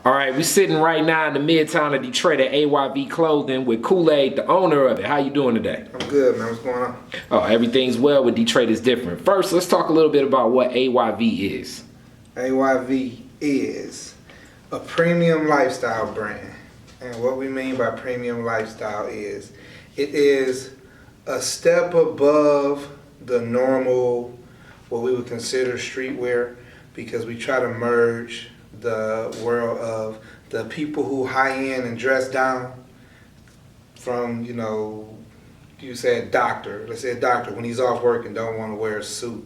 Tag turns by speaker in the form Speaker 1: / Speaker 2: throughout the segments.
Speaker 1: All right, we're sitting right now in the Midtown of Detroit at AYV Clothing with Koolade, the owner of it. How you doing today?
Speaker 2: I'm good, man. What's going on?
Speaker 1: Oh, everything's well with Detroit is different. First, let's talk a little bit about what AYV is.
Speaker 2: AYV is a premium lifestyle brand. And what we mean by premium lifestyle is it is a step above the normal, what we would consider streetwear, because we try to merge the world of the people who high end and dress down from, you said doctor. Let's say a doctor, when he's off work and don't want to wear a suit,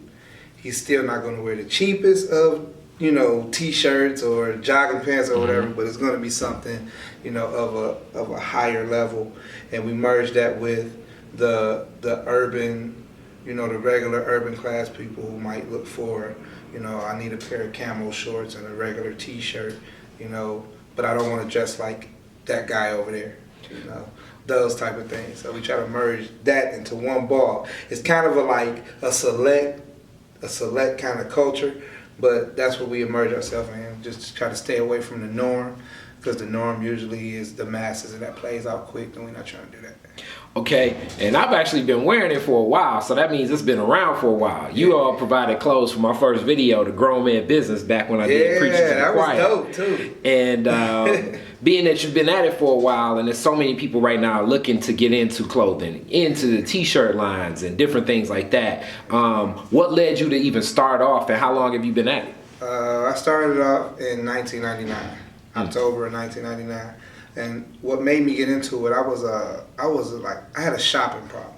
Speaker 2: he's still not going to wear the cheapest of, t-shirts or jogging pants or whatever, but it's going to be something, of a higher level. And we merge that with the urban, the regular urban class people who might look for, I need a pair of camo shorts and a regular t-shirt, but I don't want to dress like that guy over there, those type of things. So we try to merge that into one ball. It's kind of a select kind of culture, but that's what we immerse ourselves in, just to try to stay away from the norm, because the norm usually is the masses and that plays out quick, and we're not trying to do that.
Speaker 1: Okay, and I've actually been wearing it for a while, so that means it's been around for a while. You all provided clothes for my first video, The Grown Man Business, back when I did Preachers in the Choir.
Speaker 2: Yeah, that was dope too.
Speaker 1: And being that you've been at it for a while, and there's so many people right now looking to get into clothing, into the t-shirt lines and different things like that, what led you to even start off, and how long have you been at it?
Speaker 2: I started off in 1999, October of 1999. And what made me get into it, I had a shopping problem,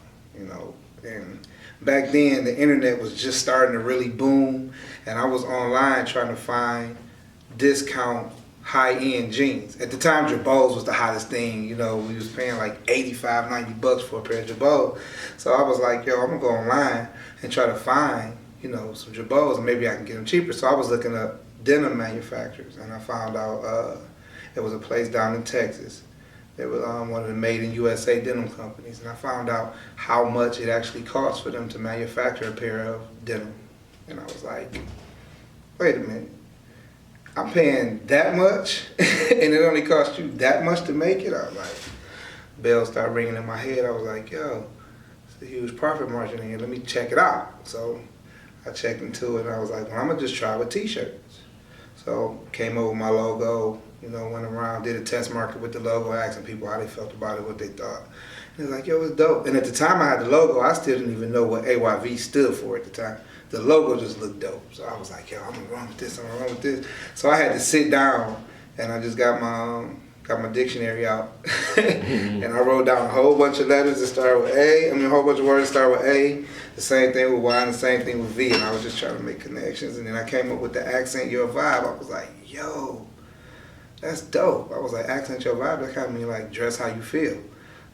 Speaker 2: and back then the internet was just starting to really boom, and I was online trying to find discount high-end jeans. At the time, Jabos was the hottest thing, we was paying like $85, $90 for a pair of Jabos. So I was like, I'm gonna go online and try to find, some Jabos, and maybe I can get them cheaper. So I was looking up denim manufacturers, and I found out there was a place down in Texas. It was one of the made in USA denim companies, and I found out how much it actually costs for them to manufacture a pair of denim. And I was like, wait a minute, I'm paying that much and it only costs you that much to make it? I was like, bells started ringing in my head. I was like, it's a huge profit margin in here, let me check it out. So I checked into it, and I was like, well, I'm gonna just try with t-shirts. So came over my logo, went around, did a test market with the logo, asking people how they felt about it, what they thought. And they're like, it's dope. And at the time I had the logo, I still didn't even know what AYV stood for at the time. The logo just looked dope. So I was like, I'm gonna run with this, I'm gonna run with this. So I had to sit down, and I just got my dictionary out, and I wrote down a whole bunch of letters that start with A, a whole bunch of words that start with A, the same thing with Y, and the same thing with V, and I was just trying to make connections, and then I came up with the accent your vibe. I was like, that's dope. I was like, accent your vibe, that kind of mean like dress how you feel.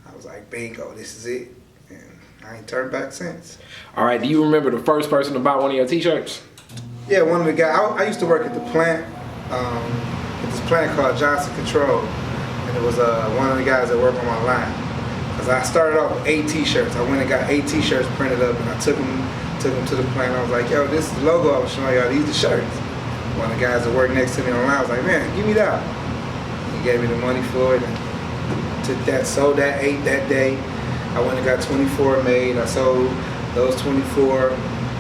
Speaker 2: I was like, bingo, this is it. And I ain't turned back since.
Speaker 1: All right, do you remember the first person to buy one of your t-shirts?
Speaker 2: Yeah, one of the guys, I used to work at the plant, at this plant called Johnson Control. And it was one of the guys that worked on my line. Because I started off with 8 t-shirts. I went and got 8 t-shirts printed up, and I took them to the plant. I was like, this is the logo I was showing y'all, these are the shirts. One of the guys that worked next to me online was like, man, give me that. He gave me the money for it, and took that, sold that 8 that day. I went and got 24 made. I sold those 24,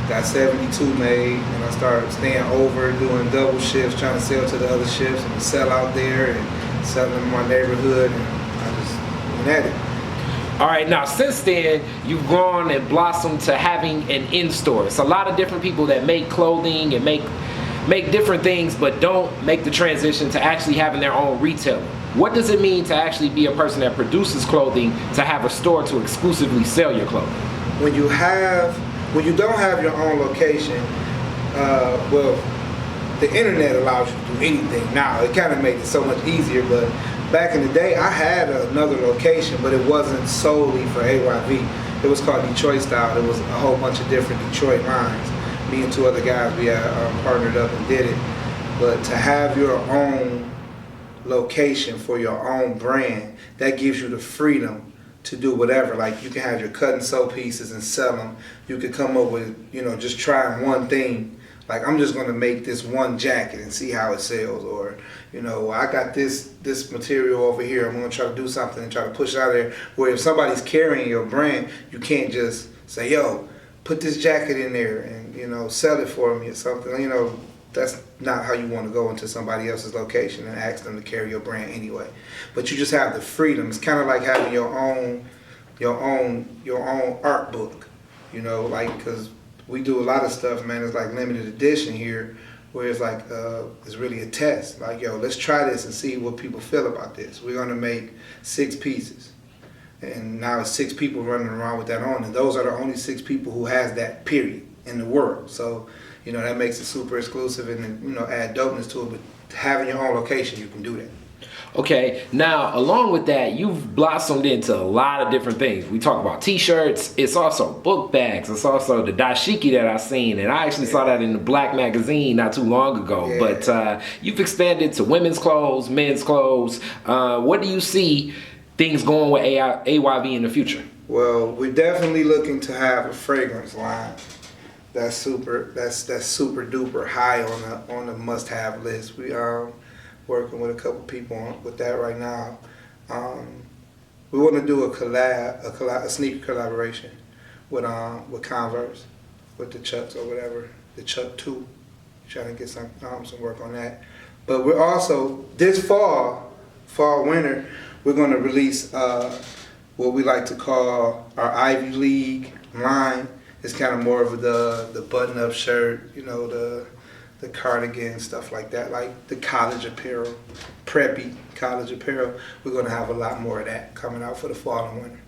Speaker 2: got 72 made, and I started staying over, doing double shifts, trying to sell to the other shifts, and sell out there, and selling in my neighborhood, and I just went at it.
Speaker 1: All right, now since then, you've grown and blossomed to having an in-store. It's a lot of different people that make clothing and make different things, but don't make the transition to actually having their own retailer. What does it mean to actually be a person that produces clothing to have a store to exclusively sell your clothing?
Speaker 2: When you don't have your own location, the internet allows you to do anything now. It kind of made it so much easier, but back in the day, I had another location, but it wasn't solely for AYV. It was called Detroit Style. There was a whole bunch of different Detroit lines. Me and 2 other guys, we partnered up and did it. But to have your own location for your own brand, that gives you the freedom to do whatever. Like, you can have your cut and sew pieces and sell them. You could come up with, just trying one thing like I'm just gonna make this one jacket and see how it sells, or I got this material over here. I'm gonna try to do something and try to push it out there. Where if somebody's carrying your brand, you can't just say, "Yo, put this jacket in there and sell it for me" or something. That's not how you want to go into somebody else's location and ask them to carry your brand anyway. But you just have the freedom. It's kind of like having your own art book. Like, because we do a lot of stuff, man. It's like limited edition here, where it's like it's really a test. Like, yo, let's try this and see what people feel about this. We're gonna make 6 pieces, and now it's 6 people running around with that on, and those are the only 6 people who has that period in the world. So, that makes it super exclusive, and then add dopeness to it. But having your own location, you can do that.
Speaker 1: Okay, now along with that, you've blossomed into a lot of different things. We talk about t-shirts, it's also book bags, it's also the dashiki that I've seen, and I actually saw that in the Black magazine not too long ago.
Speaker 2: Yeah.
Speaker 1: But you've expanded to women's clothes, men's clothes. What do you see things going with AYV in the future?
Speaker 2: Well, we're definitely looking to have a fragrance line that's super duper high on the must-have list. We working with a couple people with that right now. We want to do a sneaker collaboration with Converse, with the Chucks or whatever, the Chuck 2. Trying to get some work on that. But we're also this fall winter, we're going to release what we like to call our Ivy League line. It's kind of more of the button-up shirt, the cardigan, stuff like that, like the college apparel, preppy college apparel. We're going to have a lot more of that coming out for the fall and winter.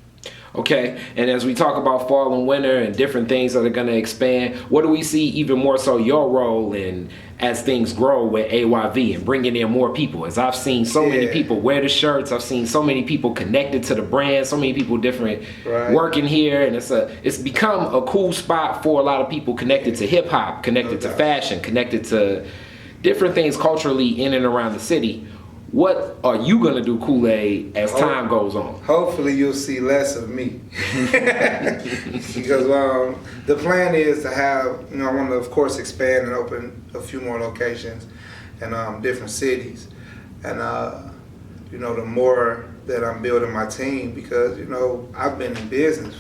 Speaker 1: Okay, and as we talk about fall and winter and different things that are going to expand, what do we see even more so your role in as things grow with AYV and bringing in more people? As I've seen so many people wear the shirts, I've seen so many people connected to the brand, so many people different working here, and it's become a cool spot for a lot of people connected to hip hop, connected to fashion, connected to different things culturally in and around the city. What are you going to do, Koolade, as time goes on?
Speaker 2: Hopefully you'll see less of me. Because the plan is to have, I want to, of course, expand and open a few more locations in different cities. And, the more that I'm building my team, because, I've been in business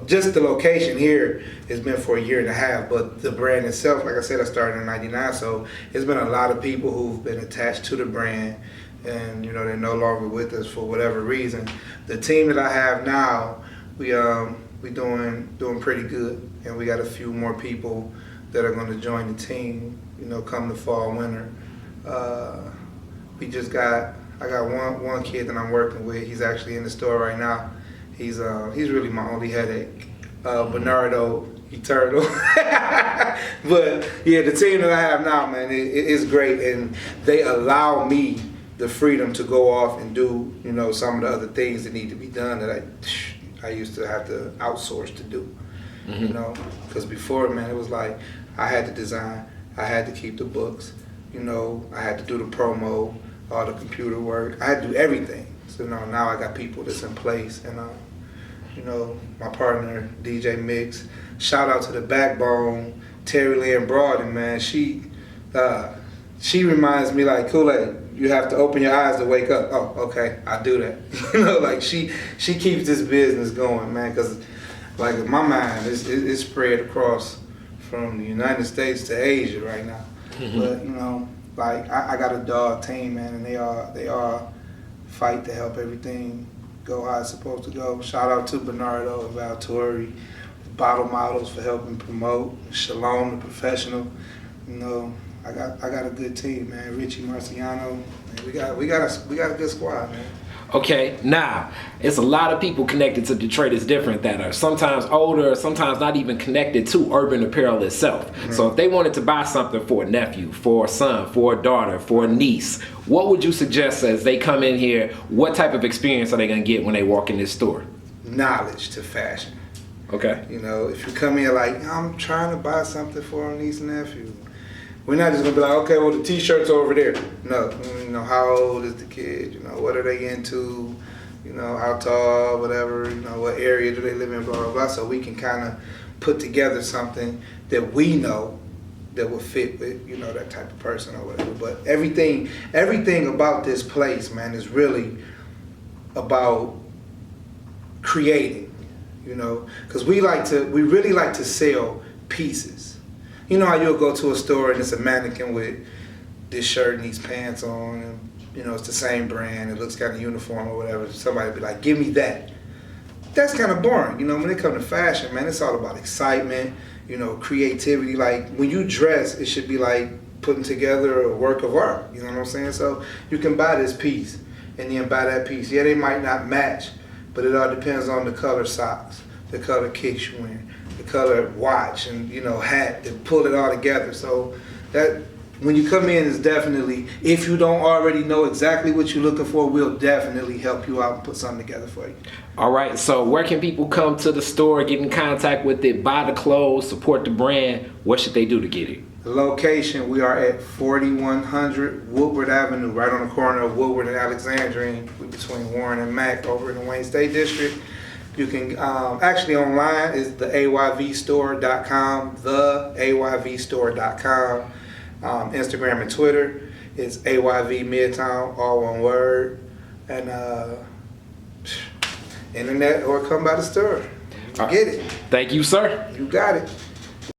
Speaker 2: just the location here has been for 1.5 years, but the brand itself, like I said, I started in '99, so it's been a lot of people who've been attached to the brand, and they're no longer with us for whatever reason. The team that I have now, we doing pretty good, and we got a few more people that are going to join the team, come the fall winter. I got one kid that I'm working with. He's actually in the store right now. He's really my only headache. Bernardo Eternal. But yeah, the team that I have now, man, it is great, and they allow me the freedom to go off and do, some of the other things that need to be done that I used to have to outsource to do. Because before, man, it was like I had to design, I had to keep the books, I had to do the promo, all the computer work, I had to do everything. So now I got people that's in place, and my partner DJ Mix. Shout out to the backbone, Terry Lynn Broaden, man. She reminds me like Koolade. You have to open your eyes to wake up. Oh, okay, I do that. Like she keeps this business going, man. Because like my mind is spread across from the United States to Asia right now. But like I got a dog team, man, and they are fight to help everything go how it's supposed to go. Shout out to Bernardo and Valtori, Bottle Models for helping promote. Shalom, the professional. I got a good team, man. Richie Marciano. Man, we got a good squad, man.
Speaker 1: Okay, now, it's a lot of people connected to Detroit is different that are sometimes older, sometimes not even connected to urban apparel itself. Mm-hmm. So if they wanted to buy something for a nephew, for a son, for a daughter, for a niece, what would you suggest as they come in here? What type of experience are they going to get when they walk in this store?
Speaker 2: Knowledge to fashion.
Speaker 1: Okay.
Speaker 2: If you come here like, I'm trying to buy something for a niece and nephew, we're not just gonna be like, okay, well the t-shirt's over there. No, how old is the kid? What are they into? How tall, whatever. What area do they live in? Blah blah blah. So we can kind of put together something that we know that would fit with, you know, that type of person or whatever. But everything about this place, man, is really about creating, you know, because we really like to sell pieces. You know how you'll go to a store and it's a mannequin with this shirt and these pants on, and you know it's the same brand, it looks kind of uniform or whatever. Somebody be like, give me that. That's kind of boring, you know. When it comes to fashion, man, it's all about excitement, you know, creativity. Like when you dress, it should be like putting together a work of art, you know what I'm saying? So you can buy this piece and then buy that piece. Yeah, they might not match, but it all depends on the color socks, the color kicks you wearing, the color watch, and you know, hat to pull it all together. So that when you come in is definitely, if you don't already know exactly what you're looking for, we'll definitely help you out and put something together for you.
Speaker 1: All right, so where can people come to the store, get in contact with it, buy the clothes, support the brand? What should they do to get it?
Speaker 2: The location, we are at 4100 Woodward Avenue, right on the corner of Woodward and Alexandrine, between Warren and Mack, over in the Wayne State District. You can, actually online is the AYVstore.com, the AYVstore.com. Instagram and Twitter, it's AYV Midtown, all one word. And internet, or come by the store. Get it.
Speaker 1: Thank you, sir.
Speaker 2: You got it.